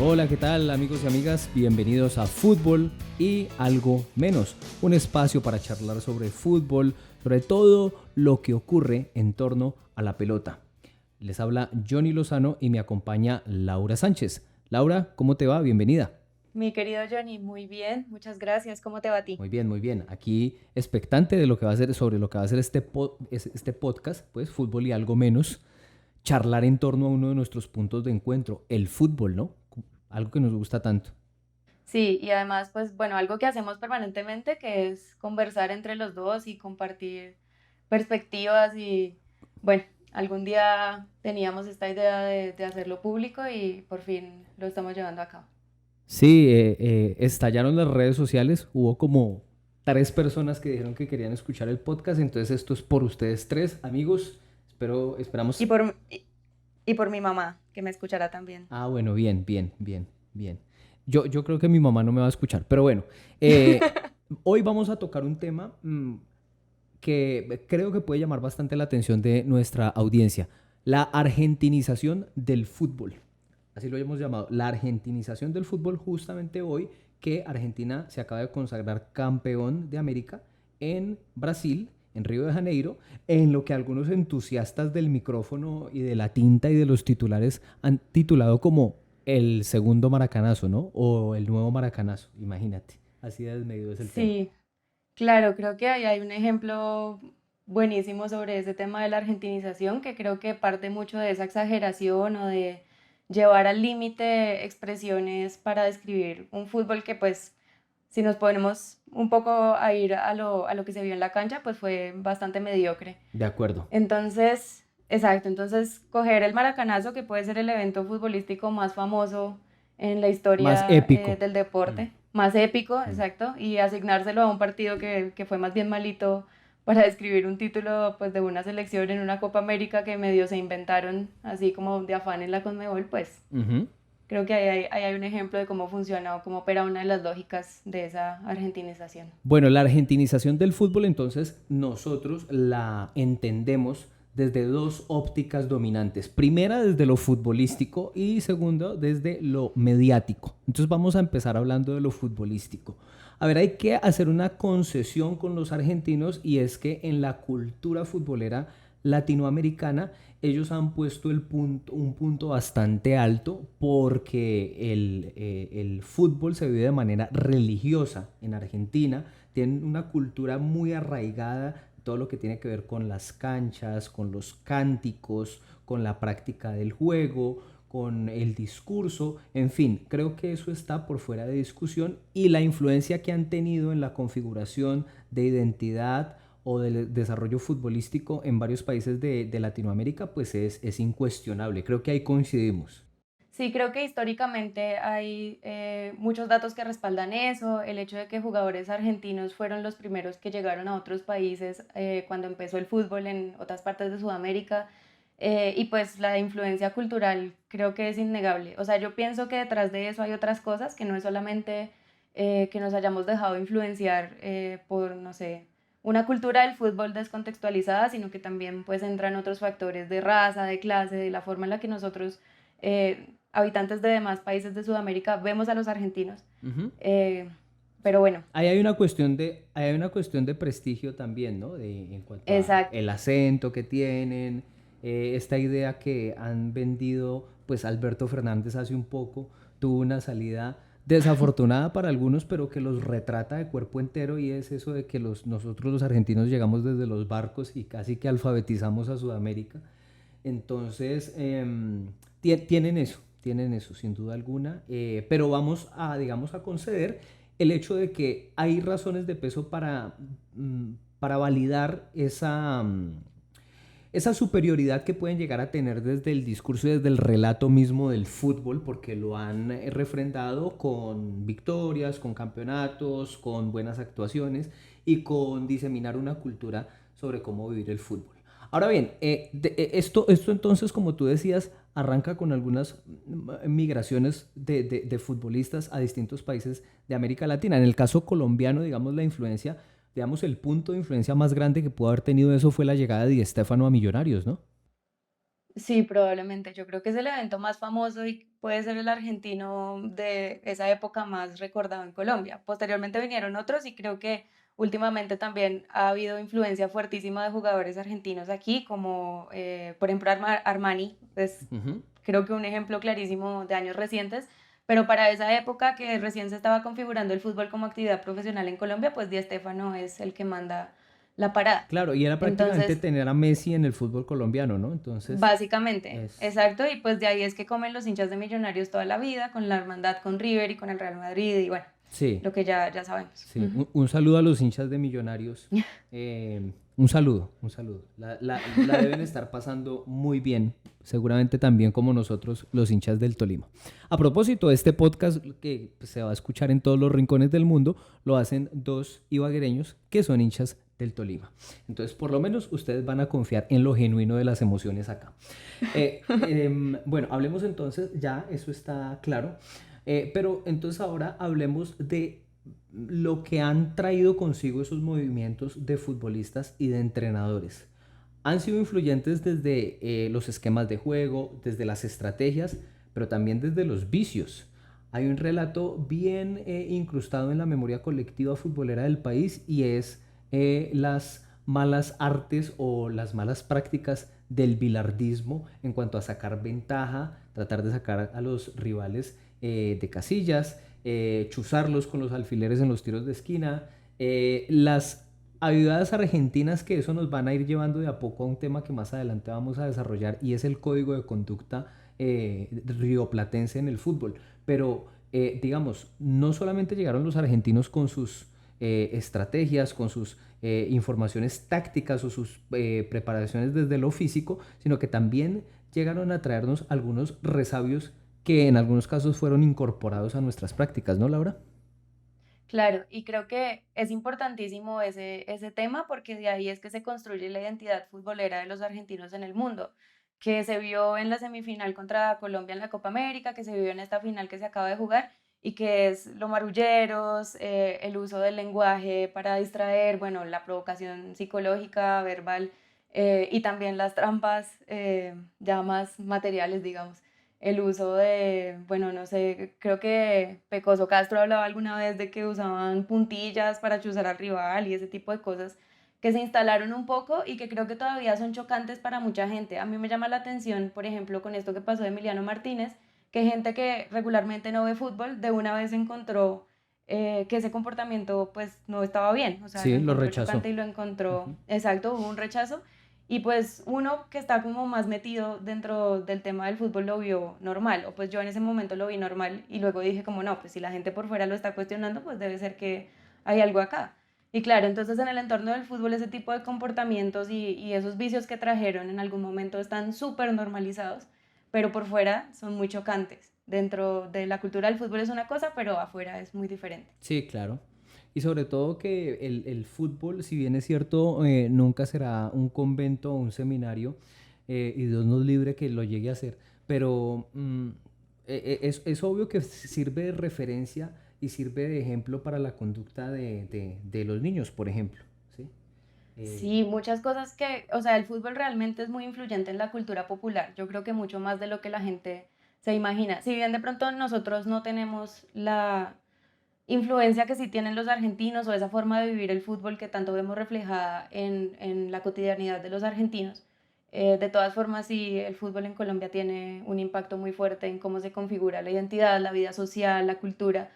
Hola, ¿qué tal amigos y amigas? Bienvenidos a Fútbol y Algo Menos, un espacio para charlar sobre fútbol, sobre todo lo que ocurre en torno a la pelota. Les habla Johnny Lozano y me acompaña Laura Sánchez. Laura, ¿cómo te va? Bienvenida. Mi querido Johnny, muy bien, muchas gracias. ¿Cómo te va a ti? Muy bien, muy bien. Aquí expectante de lo que va a ser, sobre lo que va a ser este podcast, pues Fútbol y Algo Menos, charlar en torno a uno de nuestros puntos de encuentro, el fútbol, ¿no? Algo que nos gusta tanto. Sí, y además, pues bueno, algo que hacemos permanentemente, que es conversar entre los dos y compartir perspectivas y bueno, algún día teníamos esta idea de hacerlo público y por fin lo estamos llevando a cabo. Sí, estallaron las redes sociales, hubo como tres personas que dijeron que querían escuchar el podcast, entonces esto es por ustedes tres, amigos. Y Esperamos. y por mi mamá, que me escuchará también. Ah, bueno, bien, bien, bien, bien. Yo creo que mi mamá no me va a escuchar, pero bueno, eh, hoy vamos a tocar un tema que creo que puede llamar bastante la atención de nuestra audiencia, la argentinización del fútbol. Así lo hemos llamado, la argentinización del fútbol justamente hoy que Argentina se acaba de consagrar campeón de América en Brasil, en Río de Janeiro, en lo que algunos entusiastas del micrófono y de la tinta y de los titulares han titulado como el segundo maracanazo, ¿no? O el nuevo maracanazo, imagínate. Así de desmedido es el tema. Sí, claro, creo que ahí hay un ejemplo buenísimo sobre ese tema de la argentinización, que creo que parte mucho de esa exageración o de llevar al límite expresiones para describir un fútbol que pues si nos ponemos un poco a ir a lo que se vio en la cancha, pues fue bastante mediocre. De acuerdo. Entonces, exacto, entonces coger el maracanazo, que puede ser el evento futbolístico más famoso en la Más historia épico. del Mm, deporte, más épico, mm. exacto, y asignárselo a un partido que fue más bien malito para describir un título pues de una selección en una Copa América que medio se inventaron así como de afán en la Conmebol, pues Ujú. creo que ahí hay un ejemplo de cómo funciona o cómo opera una de las lógicas de esa argentinización. Bueno, la argentinización del fútbol entonces nosotros la entendemos desde dos ópticas dominantes. Primera desde lo futbolístico y segunda desde lo mediático. Entonces vamos a empezar hablando de lo futbolístico. A ver, hay que hacer una concesión con los argentinos y es que en la cultura futbolera latinoamericana ellos han puesto un punto bastante alto porque el fútbol se vive de manera religiosa en Argentina. Tienen una cultura muy arraigada, todo lo que tiene que ver con las canchas, con los cánticos, con la práctica del juego, con el discurso, en fin, creo que eso está por fuera de discusión y la influencia que han tenido en la configuración de identidad o del desarrollo futbolístico en varios países de Latinoamérica, pues es incuestionable. Creo que ahí coincidimos. Sí, creo que históricamente hay muchos datos que respaldan eso, el hecho de que jugadores argentinos fueron los primeros que llegaron a otros países cuando empezó el fútbol en otras partes de Sudamérica, y pues la influencia cultural creo que es innegable. O sea, yo pienso que detrás de eso hay otras cosas, que no es solamente que nos hayamos dejado influenciar por, no sé, una cultura del fútbol descontextualizada, sino que también pues entran otros factores de raza, de clase, de la forma en la que nosotros habitantes de demás países de Sudamérica vemos a los argentinos. Ujú. Eh, pero bueno, Ahí hay una cuestión de prestigio también, ¿no? En cuanto a exacto. el acento que tienen, esta idea que han vendido, pues Alberto Fernández hace un poco tuvo una salida desafortunada para algunos, pero que los retrata de cuerpo entero y es eso de que nosotros los argentinos llegamos desde los barcos y casi que alfabetizamos a Sudamérica. Entonces, tienen eso, sin duda alguna, pero vamos a, digamos, a conceder el hecho de que hay razones de peso para validar esa superioridad que pueden llegar a tener desde el discurso y desde el relato mismo del fútbol, porque lo han refrendado con victorias, con campeonatos, con buenas actuaciones y con diseminar una cultura sobre cómo vivir el fútbol. Ahora bien, esto entonces, como tú decías, arranca con algunas migraciones de futbolistas a distintos países de América Latina. En el caso colombiano, digamos, la influencia, digamos, el punto de influencia más grande que pudo haber tenido eso fue la llegada de Di Stéfano a Millonarios, ¿no? Sí, probablemente. Yo creo que es el evento más famoso y puede ser el argentino de esa época más recordado en Colombia. Posteriormente vinieron otros y creo que últimamente también ha habido influencia fuertísima de jugadores argentinos aquí, como por ejemplo Armani, es Ujú. creo que un ejemplo clarísimo de años recientes. Pero para esa época que recién se estaba configurando el fútbol como actividad profesional en Colombia, pues Di Stéfano es el que manda la parada. Claro, y era prácticamente Entonces, tener a Messi en el fútbol colombiano, ¿no? Entonces, básicamente, es... exacto, y pues de ahí es que comen los hinchas de Millonarios toda la vida, con la hermandad con River y con el Real Madrid, y bueno, Sí, lo que ya sabemos. sí. Ujú. Un saludo a los hinchas de Millonarios. Un saludo, un saludo. La deben estar pasando muy bien, seguramente también como nosotros, los hinchas del Tolima. A propósito, este podcast que pues, se va a escuchar en todos los rincones del mundo, lo hacen dos ibaguereños que son hinchas del Tolima. Entonces, por lo menos ustedes van a confiar en lo genuino de las emociones acá. Bueno, hablemos entonces, ya eso está claro, pero entonces ahora hablemos de lo que han traído consigo esos movimientos de futbolistas y de entrenadores. Han sido influyentes desde los esquemas de juego, desde las estrategias, pero también desde los vicios. Hay un relato bien incrustado en la memoria colectiva futbolera del país y es las malas artes o las malas prácticas del bilardismo en cuanto a sacar ventaja, tratar de sacar a los rivales de casillas, chuzarlos con los alfileres en los tiros de esquina, las ayudadas argentinas que eso nos van a ir llevando de a poco a un tema que más adelante vamos a desarrollar y es el código de conducta rioplatense en el fútbol. Pero digamos, no solamente llegaron los argentinos con sus estrategias, con sus informaciones tácticas o sus preparaciones desde lo físico, sino que también llegaron a traernos algunos resabios que en algunos casos fueron incorporados a nuestras prácticas, ¿no, Laura? Claro, y creo que es importantísimo ese tema porque de ahí es que se construye la identidad futbolera de los argentinos en el mundo, que se vio en la semifinal contra Colombia en la Copa América, que se vio en esta final que se acaba de jugar y que es lo marulleros, el uso del lenguaje para distraer, bueno, la provocación psicológica, verbal y también las trampas ya más materiales, digamos el uso de, bueno, no sé, creo que Pecoso Castro hablaba alguna vez de que usaban puntillas para chuzar al rival y ese tipo de cosas que se instalaron un poco y que creo que todavía son chocantes para mucha gente. A mí me llama la atención, por ejemplo, con esto que pasó de Emiliano Martínez, que gente que regularmente no ve fútbol de una vez encontró que ese comportamiento pues no estaba bien, o sea, lo Sí, lo encontró rechazó. chocante y lo encontró, Ujú. exacto, hubo un rechazo y pues uno que está como más metido dentro del tema del fútbol lo vio normal, o pues yo en ese momento lo vi normal y luego dije como no, pues si la gente por fuera lo está cuestionando, pues debe ser que hay algo acá. Y claro, entonces en el entorno del fútbol ese tipo de comportamientos y esos vicios que trajeron en algún momento están súper normalizados, pero por fuera son muy chocantes. Dentro de la cultura del fútbol es una cosa, pero afuera es muy diferente. Sí, claro. Y sobre todo que el fútbol, si bien es cierto, nunca será un convento o un seminario, y Dios nos libre que lo llegue a ser, pero es obvio que sirve de referencia y sirve de ejemplo para la conducta de los niños, por ejemplo. ¿Sí? Eh, Sí, muchas cosas que, o sea, el fútbol realmente es muy influyente en la cultura popular. Yo creo que mucho más de lo que la gente se imagina. Si bien de pronto nosotros no tenemos la influencia que sí tienen los argentinos o esa forma de vivir el fútbol que tanto vemos reflejada en la cotidianidad de los argentinos, de todas formas sí, el fútbol en Colombia tiene un impacto muy fuerte en cómo se configura la identidad, la vida social, la cultura.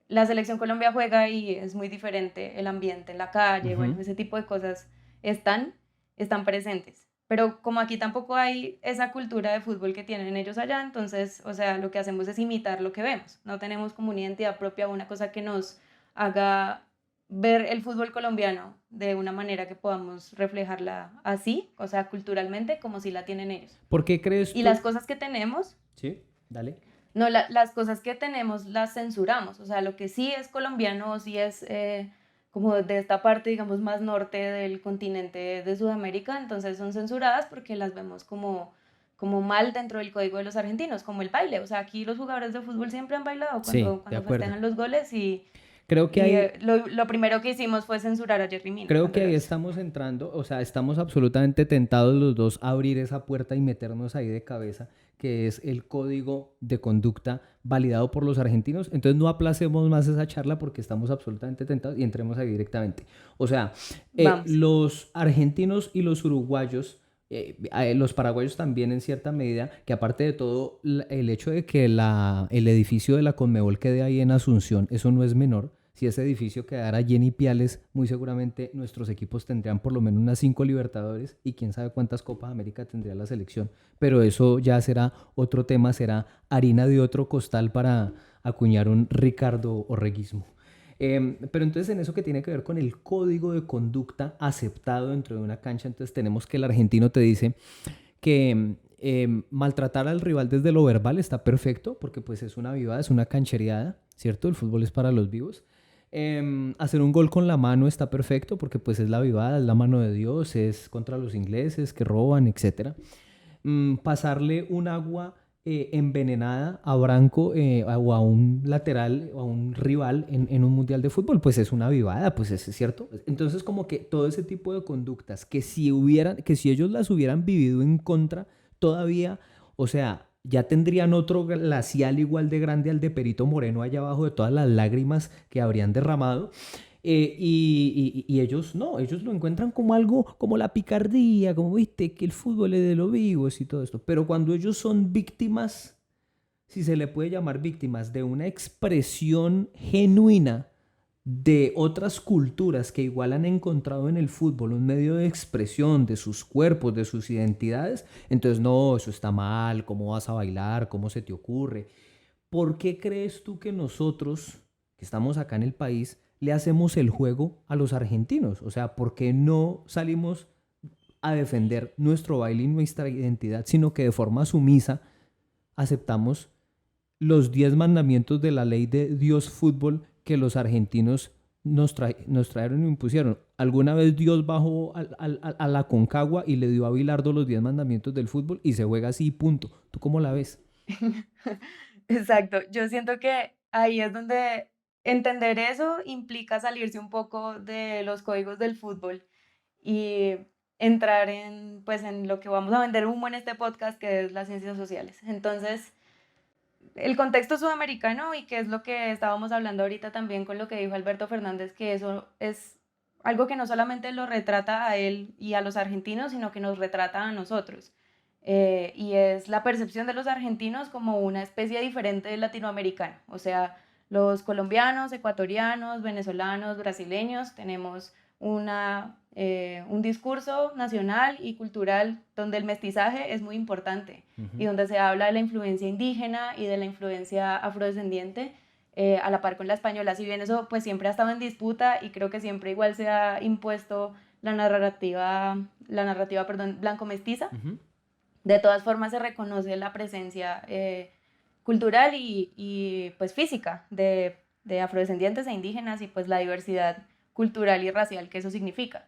La selección Colombia juega y es muy diferente el ambiente en la calle, ujú. bueno, ese tipo de cosas están, están presentes. Pero como aquí tampoco hay esa cultura de fútbol que tienen ellos allá, entonces, o sea, lo que hacemos es imitar lo que vemos. No tenemos como una identidad propia, una cosa que nos haga ver el fútbol colombiano de una manera que podamos reflejarla así, o sea, culturalmente, como si la tienen ellos. ¿Por qué crees Y las tú? cosas que tenemos Sí, dale. no, las cosas que tenemos las censuramos, o sea, lo que sí es colombiano o sí es como de esta parte, digamos, más norte del continente de Sudamérica, entonces son censuradas porque las vemos como mal dentro del código de los argentinos, como el baile, o sea, aquí los jugadores de fútbol siempre han bailado Sí, de cuando acuerdo. festejan los goles Creo que Y hay, lo primero que hicimos fue censurar a Jerry Mina Creo cuando que lo ahí hizo. estamos entrando, o sea, estamos absolutamente tentados los dos a abrir esa puerta y meternos ahí de cabeza, que es el código de conducta validado por los argentinos. Entonces no aplacemos más esa charla porque estamos absolutamente tentados y entremos ahí directamente. O sea, Vamos. los argentinos y los uruguayos, los paraguayos también en cierta medida, que aparte de todo, el hecho de que el edificio de la Conmebol quede ahí en Asunción, eso no es menor. Si ese edificio quedara lleno y Piales, muy seguramente nuestros equipos tendrían por lo menos unas 5 Libertadores y quién sabe cuántas Copas América tendría la selección. Pero eso ya será otro tema, será harina de otro costal para acuñar un Ricardo Orreguismo. Pero entonces en eso que tiene que ver con el código de conducta aceptado dentro de una cancha, entonces tenemos que el argentino te dice que maltratar al rival desde lo verbal está perfecto porque pues es una vivada, es una canchereada, ¿cierto? El fútbol es para los vivos. Hacer un gol con la mano está perfecto porque pues es la vivada, es la mano de Dios, es contra los ingleses que roban, etcétera. Pasarle un agua envenenada a Branco o a un lateral o a un rival en un mundial de fútbol, pues es una vivada, pues es cierto. Entonces como que todo ese tipo de conductas que si ellos las hubieran vivido en contra, todavía, o sea, ya tendrían otro glacial igual de grande al de Perito Moreno allá abajo de todas las lágrimas que habrían derramado. Y ellos no, ellos lo encuentran como algo, como la picardía, como viste, que el fútbol es de los vivos y todo esto. Pero cuando ellos son víctimas, si se le puede llamar víctimas, de una expresión genuina de otras culturas que igual han encontrado en el fútbol un medio de expresión de sus cuerpos, de sus identidades, entonces no, eso está mal, ¿cómo vas a bailar? ¿Cómo se te ocurre? ¿Por qué crees tú que nosotros, que estamos acá en el país, le hacemos el juego a los argentinos? O sea, ¿por qué no salimos a defender nuestro baile y nuestra identidad, sino que de forma sumisa aceptamos los 10 mandamientos de la ley de Dios fútbol que los argentinos nos trajeron y impusieron? ¿Alguna vez Dios bajó a la Concagua y le dio a Bilardo los 10 mandamientos del fútbol y se juega así, punto? ¿Tú cómo la ves? Exacto. Yo siento que ahí es donde entender eso implica salirse un poco de los códigos del fútbol y entrar en, pues, en lo que vamos a vender humo en este podcast, que es las ciencias sociales. Entonces, el contexto sudamericano y que es lo que estábamos hablando ahorita también con lo que dijo Alberto Fernández, que eso es algo que no solamente lo retrata a él y a los argentinos, sino que nos retrata a nosotros. Y es la percepción de los argentinos como una especie diferente del latinoamericano. O sea, los colombianos, ecuatorianos, venezolanos, brasileños, tenemos un discurso nacional y cultural donde el mestizaje es muy importante y Ujú. donde se habla de la influencia indígena y de la influencia afrodescendiente a la par con la española. Si bien eso pues siempre ha estado en disputa y creo que siempre igual se ha impuesto la narrativa blanco-mestiza, Ujú. de todas formas se reconoce la presencia cultural pues física de afrodescendientes e indígenas y pues la diversidad cultural y racial que eso significa.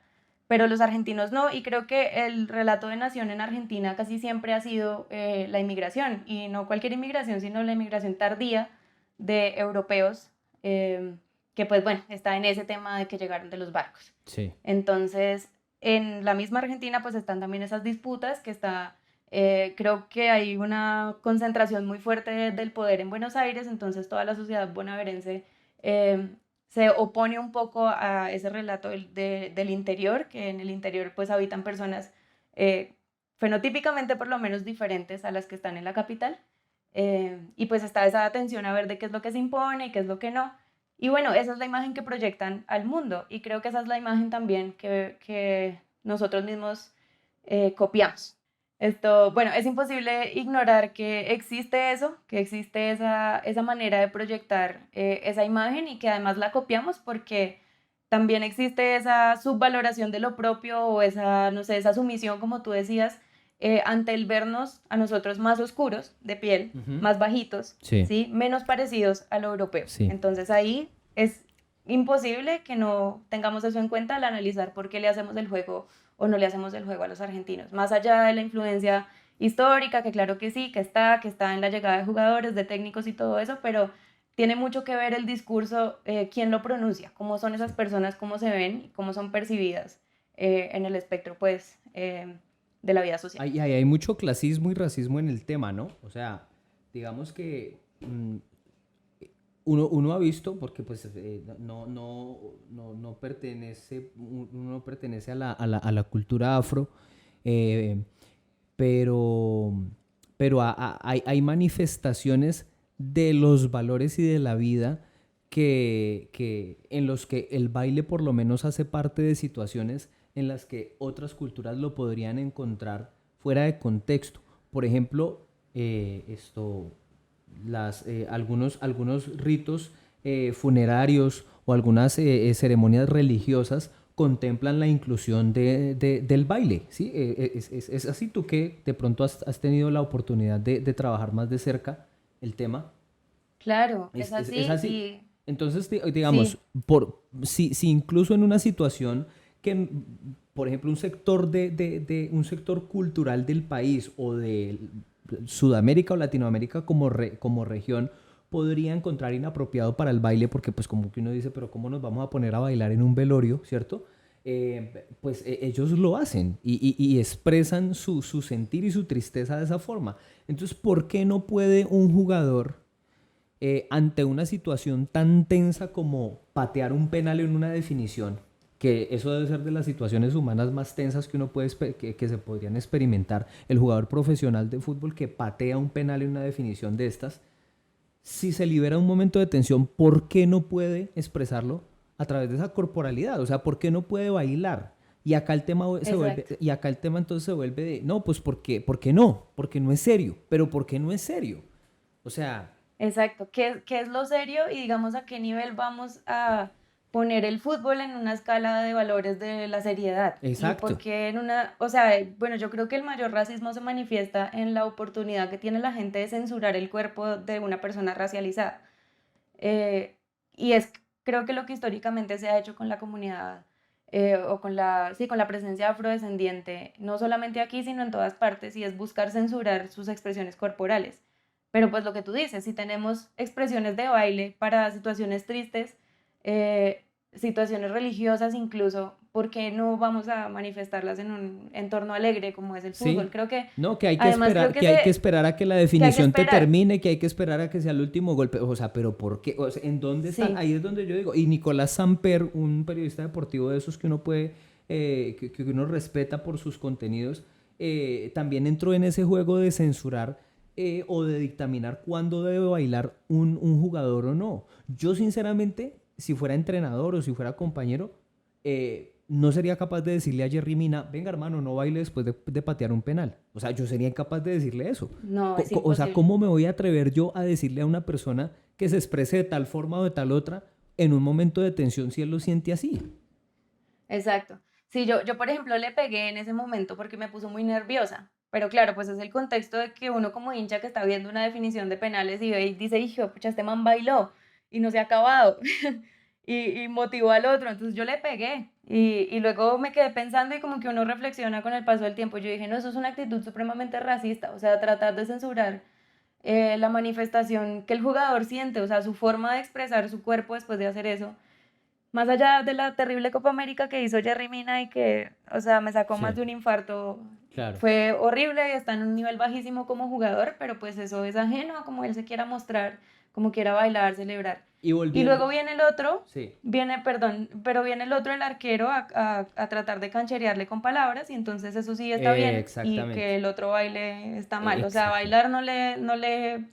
Pero los argentinos no, y creo que el relato de nación en Argentina casi siempre ha sido la inmigración, y no cualquier inmigración, sino la inmigración tardía de europeos, que pues bueno, está en ese tema de que llegaron de los barcos. Sí. Entonces, en la misma Argentina pues están también esas disputas que está, creo que hay una concentración muy fuerte del poder en Buenos Aires, entonces toda la sociedad bonaerense eh, se opone un poco a ese relato del interior, que en el interior pues habitan personas eh, fenotípicamente por lo menos diferentes a las que están en la capital. Y pues está esa atención a ver de qué es lo que se impone y qué es lo que no. Y bueno, esa es la imagen que proyectan al mundo y creo que esa es la imagen también que nosotros mismos copiamos. Esto, bueno, es imposible ignorar que existe eso, que existe esa manera de proyectar esa imagen y que además la copiamos porque también existe esa subvaloración de lo propio o esa, no sé, esa sumisión, como tú decías, ante el vernos a nosotros más oscuros de piel, Ujú. más bajitos, Sí, ¿sí? Menos parecidos a lo europeo. sí. Entonces ahí es imposible que no tengamos eso en cuenta al analizar por qué le hacemos el juego o no le hacemos el juego a los argentinos. Más allá de la influencia histórica, que claro que sí, que está en la llegada de jugadores, de técnicos y todo eso, pero tiene mucho que ver el discurso, quién lo pronuncia, cómo son esas personas, cómo se ven y cómo son percibidas en el espectro, pues, de la vida social. Hay mucho clasismo y racismo en el tema, ¿no? O sea, digamos que uno ha visto, porque pues no pertenece, uno no pertenece a la cultura afro, eh, pero, hay manifestaciones de los valores y de la vida en los que el baile por lo menos hace parte de situaciones en las que otras culturas lo podrían encontrar fuera de contexto. Por ejemplo, algunos ritos funerarios o algunas ceremonias religiosas contemplan la inclusión del baile, ¿sí? Es así. Tú que de pronto has tenido la oportunidad de trabajar más de cerca el tema. Claro, es así. Es así. Y Entonces, digamos, si incluso en una situación que, por ejemplo, un sector cultural del país o de Sudamérica o Latinoamérica como región podría encontrar inapropiado para el baile, porque pues como que uno dice, pero ¿cómo nos vamos a poner a bailar en un velorio, cierto? Pues ellos lo hacen y expresan su sentir y su tristeza de esa forma. Entonces, ¿por qué no puede un jugador, ante una situación tan tensa como patear un penal en una definición, que eso debe ser de las situaciones humanas más tensas que uno que se podrían experimentar, el jugador profesional de fútbol que patea un penal en una definición de estas, si se libera un momento de tensión, ¿por qué no puede expresarlo a través de esa corporalidad? O sea, ¿por qué no puede bailar? Y acá el tema entonces se vuelve de, no, pues ¿por qué no? Porque no es serio. Pero ¿por qué no es serio? O sea, exacto, ¿qué es lo serio y digamos a qué nivel vamos a poner el fútbol en una escala de valores de la seriedad? Y exacto. porque o sea, bueno, yo creo que el mayor racismo se manifiesta en la oportunidad que tiene la gente de censurar el cuerpo de una persona racializada. Eh, y creo que lo que históricamente se ha hecho con la comunidad, o sí, con la presencia afrodescendiente, no solamente aquí, sino en todas partes, y es buscar censurar sus expresiones corporales. Pero pues lo que tú dices, si tenemos expresiones de baile para situaciones tristes, situaciones religiosas incluso, ¿por qué no vamos a manifestarlas en un entorno alegre como es el fútbol? Sí, Creo que, no, que hay que además, creo esperar, que, que hay que esperar a que la que hay que definición te esperar. termine, que hay que esperar a que sea el último golpe. O sea, pero ¿por qué? O sea, ¿en dónde están? Sí, Ahí es donde yo digo. Y Nicolás Samper, un periodista deportivo de esos que uno puede, que uno respeta por sus contenidos, también entró en ese juego de censurar, o de dictaminar cuándo debe bailar un jugador o no. Yo, sinceramente, si fuera entrenador o si fuera compañero, no sería capaz de decirle a Jerry Mina, venga hermano, no baile después de patear un penal. O sea, yo sería incapaz de decirle eso. no, es O sea, imposible. ¿cómo me voy a atrever yo a decirle a una persona que se exprese de tal forma o de tal otra en un momento de tensión si él lo siente así? Exacto. Sí, yo por ejemplo le pegué en ese momento porque me puso muy nerviosa. Pero claro, pues es el contexto de que uno como hincha que está viendo una definición de penales y ve y dice, hijo, pucha, este man bailó y no se ha acabado. Y motivó al otro. Entonces yo le pegué. Y luego me quedé pensando y como que uno reflexiona con el paso del tiempo. Yo dije, no, eso es una actitud supremamente racista. O sea, tratar de censurar la manifestación que el jugador siente, o sea, su forma de expresar su cuerpo después de hacer eso. Más allá de la terrible Copa América que hizo Jerry Mina y que, o sea, me sacó más Sí, de un infarto, claro. fue horrible y está en un nivel bajísimo como jugador, pero pues eso es ajeno a cómo él se quiera mostrar, como quiera bailar, celebrar. Y Y volviendo, luego viene el otro, sí, perdón, pero viene el otro, el arquero, a tratar de cancherearle con palabras y entonces eso sí está bien y que exactamente, el otro baile está mal. O sea, exacto. bailar no le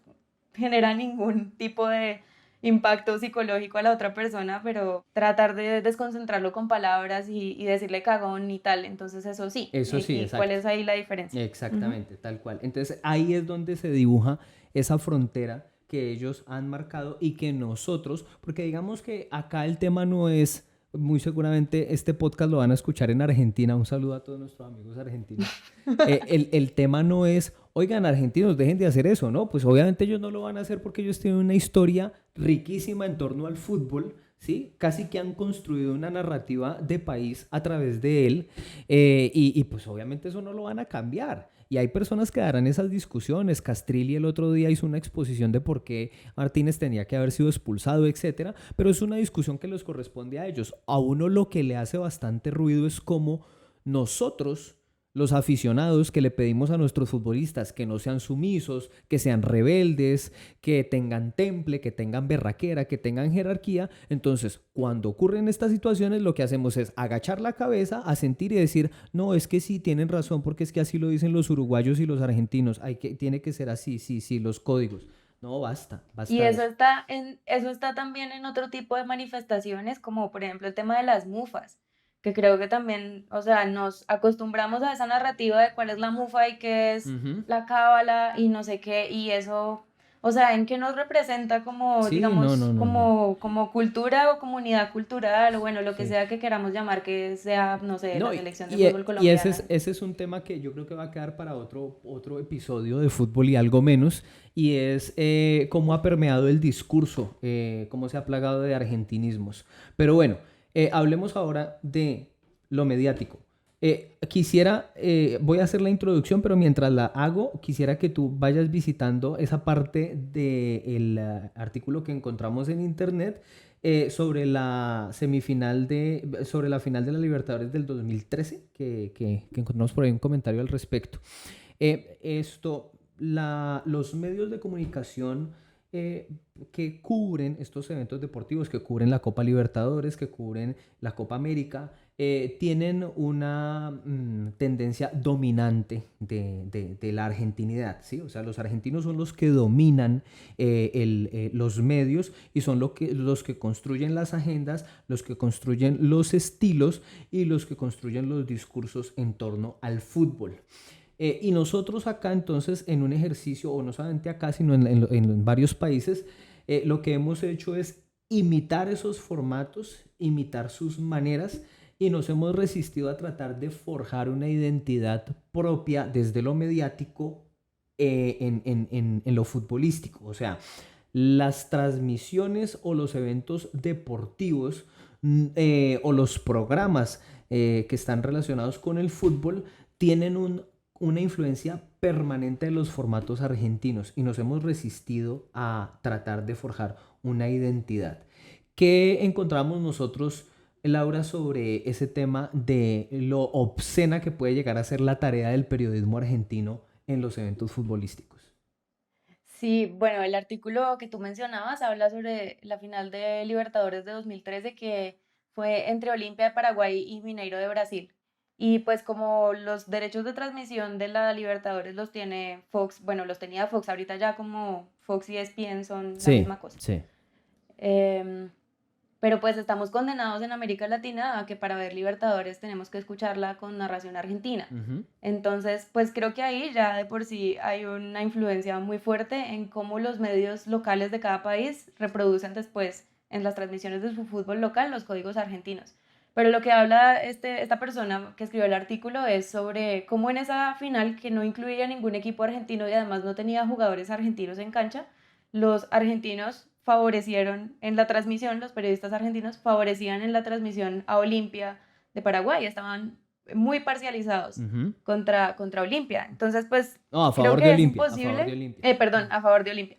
genera ningún tipo de impacto psicológico a la otra persona, pero tratar de desconcentrarlo con palabras y decirle cagón y tal, entonces eso sí. Eso sí, ¿Y cuál exacto. es ahí la diferencia? Ujú. Exactamente, tal cual. Entonces ahí es donde se dibuja esa frontera que ellos han marcado y que nosotros, porque digamos que acá el tema no es, muy seguramente este podcast lo van a escuchar en Argentina, un saludo a todos nuestros amigos argentinos. El tema no es, oigan, argentinos, dejen de hacer eso, ¿no? Pues obviamente ellos no lo van a hacer porque ellos tienen una historia riquísima en torno al fútbol. ¿Sí? Casi que han construido una narrativa de país a través de él, y pues obviamente eso no lo van a cambiar. Y hay personas que darán esas discusiones. Castrilli el otro día hizo una exposición de por qué Martínez tenía que haber sido expulsado, etcétera, pero es una discusión que les corresponde a ellos. A uno lo que le hace bastante ruido es cómo nosotros, los aficionados, que le pedimos a nuestros futbolistas que no sean sumisos, que sean rebeldes, que tengan temple, que tengan berraquera, que tengan jerarquía. Entonces, cuando ocurren estas situaciones, lo que hacemos es agachar la cabeza, asentir y decir, no, es que sí, tienen razón, porque es que así lo dicen los uruguayos y los argentinos. Tiene que ser así, sí, los códigos. No, basta Y de eso. eso está también en otro tipo de manifestaciones, como por ejemplo el tema de las mufas, que creo que también, o sea, nos acostumbramos a esa narrativa de cuál es la mufa y qué es Ujú. la cábala y no sé qué, y eso, o sea, en qué nos representa como, Sí, no, digamos, no, no, no. como cultura o comunidad cultural, o bueno, lo que Sí. sea que queramos llamar, que sea, no sé, la No, selección de fútbol y ese es, colombiana. ese es un tema que yo creo que va a quedar para otro episodio de fútbol y algo menos, y es cómo ha permeado el discurso, cómo se ha plagado de argentinismos. Pero bueno, hablemos ahora de lo mediático. Voy a hacer la introducción, pero mientras la hago, quisiera que tú vayas visitando esa parte del artículo que encontramos en internet sobre la sobre la final de la Libertadores del 2013, que encontramos por ahí un comentario al respecto. Los medios de comunicación que cubren estos eventos deportivos, que cubren la Copa Libertadores, que cubren la Copa América, tienen una tendencia dominante de la argentinidad, ¿sí? O sea, los argentinos son los que dominan los medios y son los que construyen las agendas, los que construyen los estilos y los que construyen los discursos en torno al fútbol. Y nosotros acá entonces en un ejercicio, o no solamente acá, sino en varios países, lo que hemos hecho es imitar esos formatos, imitar sus maneras, y nos hemos resistido a tratar de forjar una identidad propia desde lo mediático en lo futbolístico. O sea, las transmisiones o los eventos deportivos o los programas que están relacionados con el fútbol tienen una influencia permanente de los formatos argentinos y nos hemos resistido a tratar de forjar una identidad. ¿Qué encontramos nosotros, Laura, sobre ese tema de lo obscena que puede llegar a ser la tarea del periodismo argentino en los eventos futbolísticos? Sí, bueno, el artículo que tú mencionabas habla sobre la final de Libertadores de 2013 que fue entre Olimpia de Paraguay y Mineiro de Brasil. Y pues como los derechos de transmisión de la Libertadores los tiene Fox, bueno, los tenía Fox, ahorita ya como Fox y ESPN son la Sí, misma cosa. sí. Em, pero pues estamos condenados en América Latina a que para ver Libertadores tenemos que escucharla con narración argentina. Ujú. Entonces, pues creo que ahí ya de por sí hay una influencia muy fuerte en cómo los medios locales de cada país reproducen después en las transmisiones de su fútbol local los códigos argentinos. Pero lo que habla esta persona que escribió el artículo es sobre cómo en esa final, que no incluía ningún equipo argentino y además no tenía jugadores argentinos en cancha, los argentinos favorecieron en la transmisión, los periodistas argentinos favorecían en la transmisión a Olimpia de Paraguay, estaban muy parcializados Ujú. contra Olimpia. Entonces, pues No, a creo favor de que es Olimpia, a favor de imposible, Olimpia. perdón, a favor de Olimpia.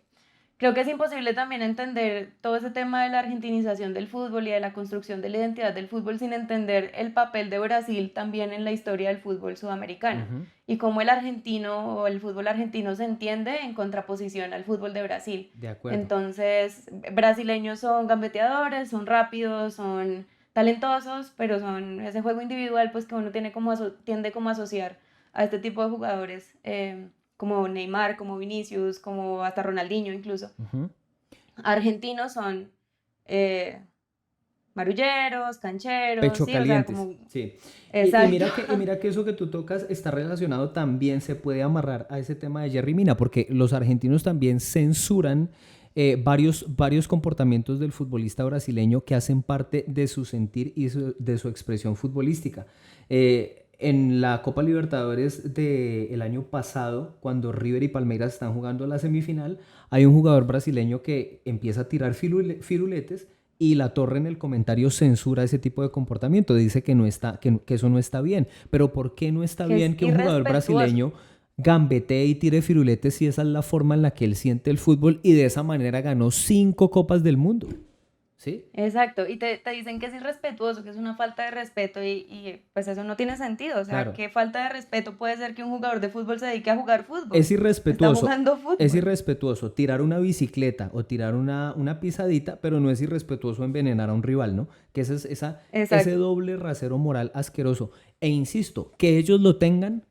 Creo que es imposible también entender todo ese tema de la argentinización del fútbol y de la construcción de la identidad del fútbol sin entender el papel de Brasil también en la historia del fútbol sudamericano Ujú. y cómo el argentino o el fútbol argentino se entiende en contraposición al fútbol de Brasil. De acuerdo. Entonces, brasileños son gambeteadores, son rápidos, son talentosos, pero son ese juego individual pues que uno tiende como a asociar a este tipo de jugadores. Como Neymar, como Vinicius, como hasta Ronaldinho incluso. Ujú. Argentinos son eh, marulleros, cancheros, Pecho sí, o sea, calientes, como... sí. Y Exacto. mira que eso que tú tocas está relacionado también, se puede amarrar a ese tema de Jerry Mina, porque los argentinos también censuran varios comportamientos del futbolista brasileño que hacen parte de su sentir y de su expresión futbolística. En la Copa Libertadores del año pasado, cuando River y Palmeiras están jugando la semifinal, hay un jugador brasileño que empieza a tirar firuletes y La Torre en el comentario censura ese tipo de comportamiento, dice que eso no está bien. Pero ¿por qué no está Que es bien que un jugador irrespetuoso. brasileño gambetee y tire firuletes si esa es la forma en la que él siente el fútbol y de esa manera ganó 5 copas del mundo. ¿Sí? Exacto, y te dicen que es irrespetuoso, que es una falta de respeto pues eso no tiene sentido, o sea, Claro. ¿qué falta de respeto puede ser que un jugador de fútbol se dedique a jugar Es fútbol? Está irrespetuoso. jugando Es fútbol. irrespetuoso tirar una bicicleta o tirar una pisadita, pero no es irrespetuoso envenenar a un rival, ¿no? Que ese Exacto. doble rasero moral asqueroso. E insisto, que ellos lo tengan,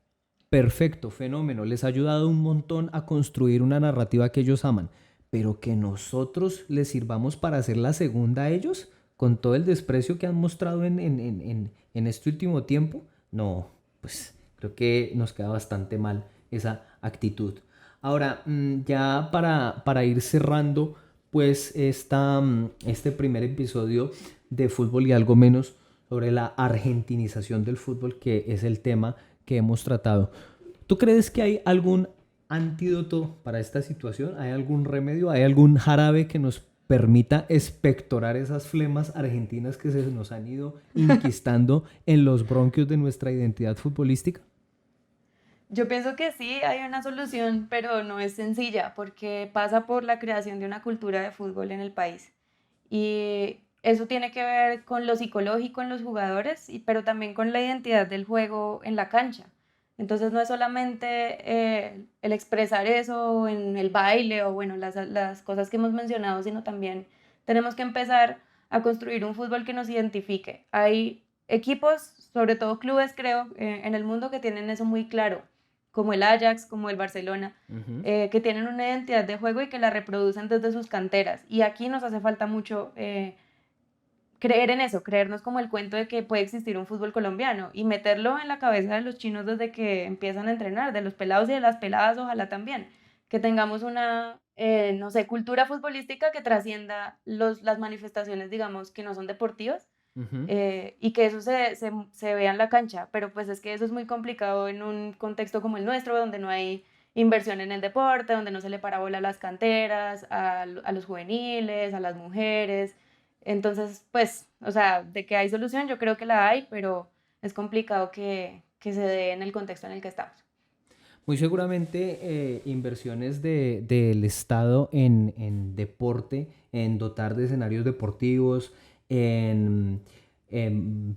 perfecto, fenómeno. Les ha ayudado un montón a construir una narrativa que ellos aman. Pero que nosotros les sirvamos para hacer la segunda a ellos, con todo el desprecio que han mostrado en este último tiempo, no, pues creo que nos queda bastante mal esa actitud. Ahora, ya para ir cerrando, pues este primer episodio de Fútbol y algo menos sobre la argentinización del fútbol, que es el tema que hemos tratado. ¿Tú crees que hay algún antídoto para esta situación? ¿Hay algún remedio? ¿Hay algún jarabe que nos permita expectorar esas flemas argentinas que se nos han ido inquistando en los bronquios de nuestra identidad futbolística? Yo pienso que sí hay una solución, pero no es sencilla, porque pasa por la creación de una cultura de fútbol en el país. Y eso tiene que ver con lo psicológico en los jugadores, pero también con la identidad del juego en la cancha. Entonces no es solamente el expresar eso en el baile o bueno, las cosas que hemos mencionado, sino también tenemos que empezar a construir un fútbol que nos identifique. Hay equipos, sobre todo clubes creo, en el mundo que tienen eso muy claro, como el Ajax, como el Barcelona, Ujú. que tienen una identidad de juego y que la reproducen desde sus canteras. Y aquí nos hace falta mucho creer en eso, creernos como el cuento de que puede existir un fútbol colombiano y meterlo en la cabeza de los chinos desde que empiezan a entrenar, de los pelados y de las peladas, ojalá también, que tengamos una, no sé, cultura futbolística que trascienda las manifestaciones, digamos, que no son deportivas Ujú. y que eso se vea en la cancha, pero pues es que eso es muy complicado en un contexto como el nuestro, donde no hay inversión en el deporte, donde no se le para bola a las canteras, a los juveniles, a las mujeres. Entonces, pues, o sea, de que hay solución, yo creo que la hay, pero es complicado que se dé en el contexto en el que estamos. Muy seguramente inversiones del Estado en deporte, en dotar de escenarios deportivos, en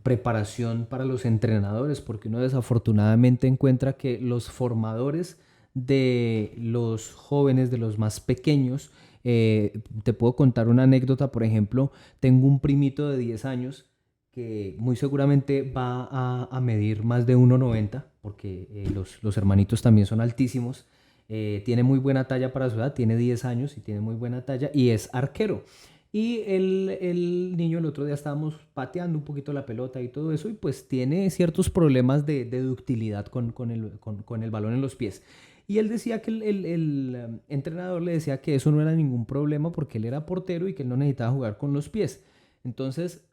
preparación para los entrenadores, porque uno desafortunadamente encuentra que los formadores de los jóvenes, de los más pequeños, te puedo contar una anécdota, por ejemplo, tengo un primito de 10 años que muy seguramente va a medir más de 1,90 porque los hermanitos también son altísimos. Tiene muy buena talla para su edad, tiene 10 años y tiene muy buena talla y es arquero. Y el niño el otro día estábamos pateando un poquito la pelota y todo eso y pues tiene ciertos problemas de ductilidad con el balón en los pies. Y él decía que el entrenador le decía que eso no era ningún problema porque él era portero y que él no necesitaba jugar con los pies. Entonces,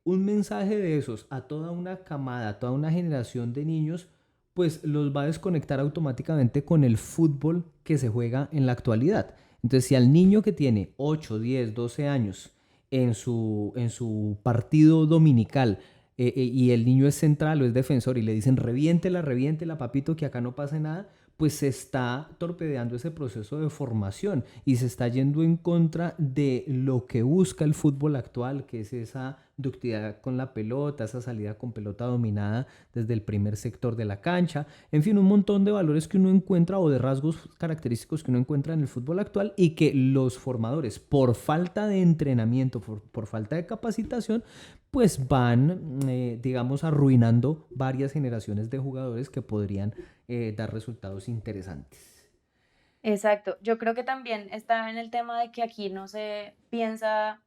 un mensaje de esos a toda una camada, a toda una generación de niños, pues los va a desconectar automáticamente con el fútbol que se juega en la actualidad. Entonces, si al niño que tiene 8, 10, 12 años en su partido dominical y el niño es central o es defensor y le dicen reviéntela, papito, que acá no pasa nada, pues se está torpedeando ese proceso de formación y se está yendo en contra de lo que busca el fútbol actual, que es esa ductilidad con la pelota, esa salida con pelota dominada desde el primer sector de la cancha, en fin, un montón de valores que uno encuentra o de rasgos característicos que uno encuentra en el fútbol actual y que los formadores, por falta de entrenamiento, por falta de capacitación, pues van, digamos, arruinando varias generaciones de jugadores que podrían dar resultados interesantes. Exacto. Yo creo que también está en el tema de que aquí no se piensa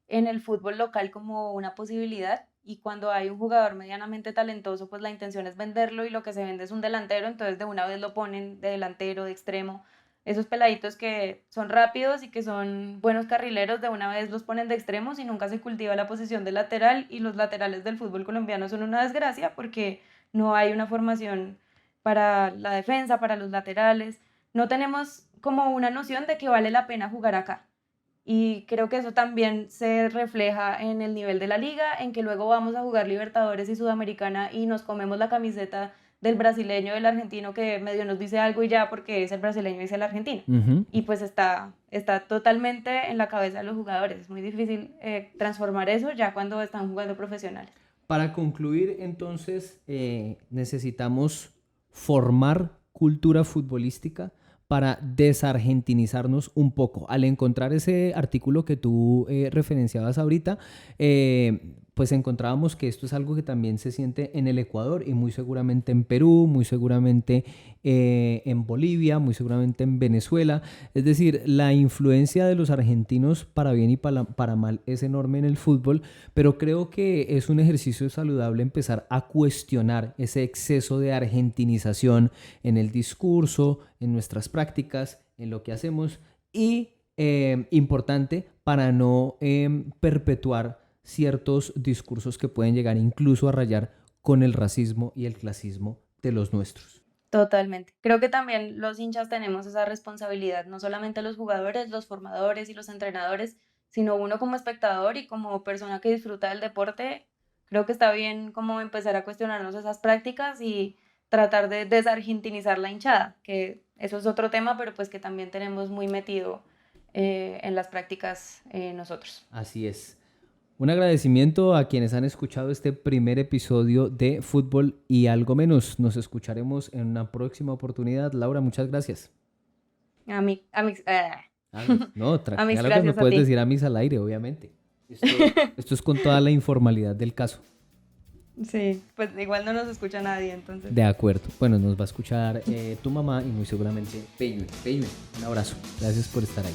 en el fútbol local como una posibilidad y cuando hay un jugador medianamente talentoso, pues la intención es venderlo y lo que se vende es un delantero, entonces de una vez lo ponen de delantero, de extremo. Esos peladitos que son rápidos y que son buenos carrileros, de una vez los ponen de extremos y nunca se cultiva la posición de lateral y los laterales del fútbol colombiano son una desgracia porque no hay una formación para la defensa, para los laterales. No tenemos como una noción de que vale la pena jugar acá. Y creo que eso también se refleja en el nivel de la liga, en que luego vamos a jugar Libertadores y Sudamericana y nos comemos la camiseta del brasileño, del argentino, que medio nos dice algo y ya porque es el brasileño y es el argentino. Y pues está totalmente en la cabeza de los jugadores. Es muy difícil transformar eso ya cuando están jugando profesionales. Para concluir, entonces, necesitamos formar cultura futbolística para desargentinizarnos un poco. Al encontrar ese artículo que tú referenciabas ahorita, pues encontrábamos que esto es algo que también se siente en el Ecuador y muy seguramente en Perú, muy seguramente en Bolivia, muy seguramente en Venezuela. Es decir, la influencia de los argentinos para bien y para mal es enorme en el fútbol, pero creo que es un ejercicio saludable empezar a cuestionar ese exceso de argentinización en el discurso, en nuestras prácticas, en lo que hacemos y importante para no perpetuar ciertos discursos que pueden llegar incluso a rayar con el racismo y el clasismo de los nuestros. Totalmente. Creo que también los hinchas tenemos esa responsabilidad, no solamente los jugadores, los formadores y los entrenadores, sino uno como espectador y como persona que disfruta del deporte. Creo que está bien como empezar a cuestionarnos esas prácticas y tratar de desargentinizar la hinchada, que eso es otro tema, pero pues que también tenemos muy metido en las prácticas nosotros. Así es. Un agradecimiento a quienes han escuchado este primer episodio de Fútbol y Algo Menos. Nos escucharemos en una próxima oportunidad. Laura, muchas gracias. No, tranquila, que me puedes decir a mis al aire, obviamente. Esto es con toda la informalidad del caso. Sí, pues igual no nos escucha nadie, entonces. De acuerdo. Bueno, nos va a escuchar tu mamá y muy seguramente Peñue. Un abrazo. Gracias por estar ahí.